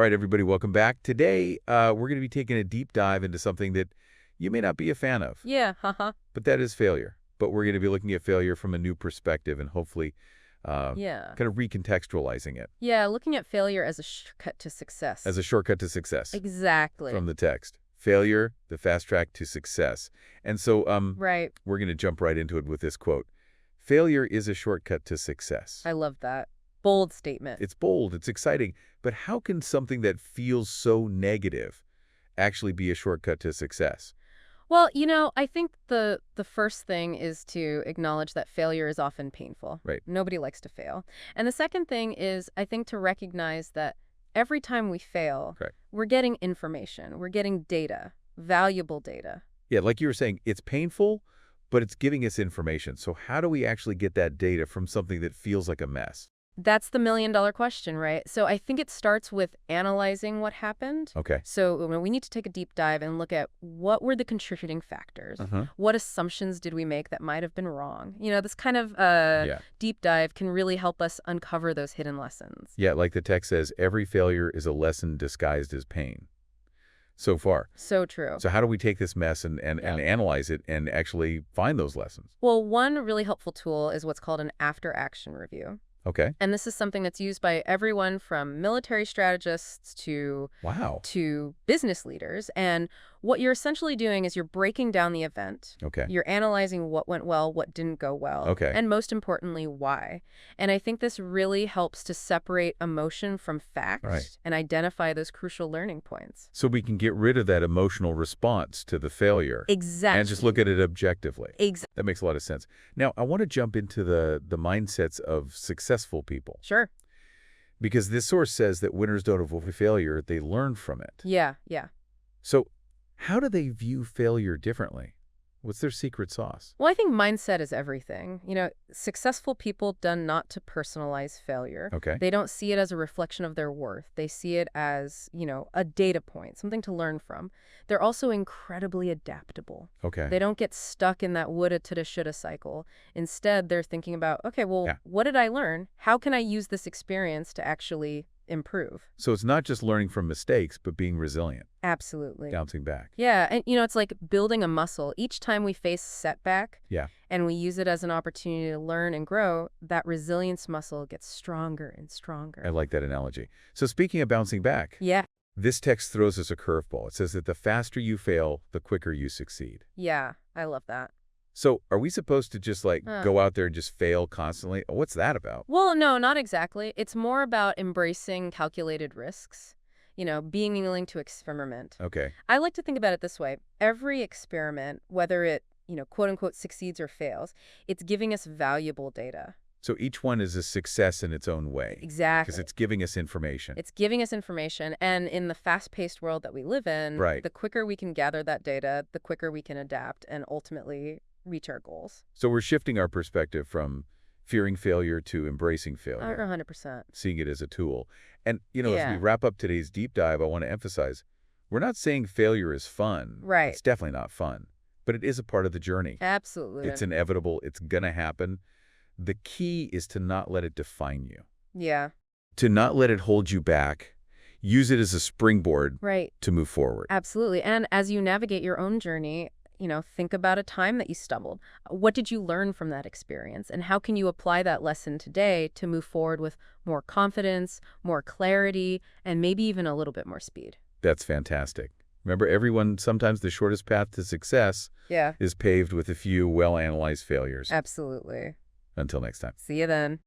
All right, everybody, welcome back. Today, we're going to be taking a deep dive into something that you may not be a fan of. Yeah, haha. But that is failure. But we're going to be looking at failure from a new perspective and hopefully Yeah. kind of recontextualizing it Yeah, looking at failure as a shortcut to success. as a shortcut to success Exactly. from the text. Failure, the fast track to success. And so Right. we're going to jump right into it with this quote. Failure is a shortcut to success. I love that. Bold statement. It's bold, it's exciting, but how can something that feels so negative actually be a shortcut to success? Well, I think the first thing is to acknowledge that failure is often painful. Right. Nobody likes to fail. And the second thing is, I think, to recognize that every time we fail, Correct. we're getting information, we're getting data, valuable data. Yeah, like you were saying, it's painful, but it's giving us information. So how do we actually get that data from something that feels like a mess? That's the million-dollar question, right? So I think it starts with analyzing what happened. Okay. So we need to take a deep dive and look at what were the contributing factors. What assumptions did we make that might have been wrong? This kind of deep dive can really help us uncover those hidden lessons. Yeah, like the text says, every failure is a lesson disguised as pain. So far. So true. So how do we take this mess and analyze it and actually find those lessons? Well, one really helpful tool is what's called an after-action review. Okay. And this is something that's used by everyone from military strategists to business leaders. And what you're essentially doing is you're breaking down the event. Okay. You're analyzing what went well, what didn't go well. Okay. And most importantly, why. And I think this really helps to separate emotion from fact and identify those crucial learning points. So we can get rid of that emotional response to the failure. Exactly. And just look at it objectively. Exactly. That makes a lot of sense. Now, I want to jump into the mindsets of successful people. Sure. Because this source says that winners don't avoid failure, they learn from it. Yeah. So how do they view failure differently? What's their secret sauce? Well, I think mindset is everything. Successful people done not to personalize failure. Okay. They don't see it as a reflection of their worth. They see it as, a data point, something to learn from. They're also incredibly adaptable. Okay. They don't get stuck in that woulda, coulda, shoulda cycle. Instead, they're thinking about, okay, well, what did I learn? How can I use this experience to actually improve? So it's not just learning from mistakes, but being resilient. Absolutely. Bouncing back. Yeah, and it's like building a muscle. Each time we face setback and we use it as an opportunity to learn and grow, that resilience muscle gets stronger and stronger. I like that analogy. So speaking of bouncing back, this text throws us a curveball. It says that the faster you fail, the quicker you succeed. Yeah, I love that. So are we supposed to just go out there and just fail constantly? What's that about? Well, no, not exactly. It's more about embracing calculated risks, being willing to experiment. Okay. I like to think about it this way. Every experiment, whether it, quote unquote, succeeds or fails, it's giving us valuable data. So each one is a success in its own way. Exactly. Because it's giving us information. It's giving us information. And in the fast-paced world that we live in, the quicker we can gather that data, the quicker we can adapt and ultimately reach our goals. So we're shifting our perspective from fearing failure to embracing failure. 100%. Seeing it as a tool. And, as we wrap up today's deep dive, I want to emphasize, we're not saying failure is fun. Right. It's definitely not fun. But it is a part of the journey. Absolutely. It's inevitable. It's going to happen. The key is to not let it define you. Yeah. To not let it hold you back. Use it as a springboard to move forward. Absolutely. And as you navigate your own journey, think about a time that you stumbled. What did you learn from that experience? And how can you apply that lesson today to move forward with more confidence, more clarity, and maybe even a little bit more speed? That's fantastic. Remember, everyone, sometimes the shortest path to success is paved with a few well-analyzed failures. Absolutely. Until next time. See you then.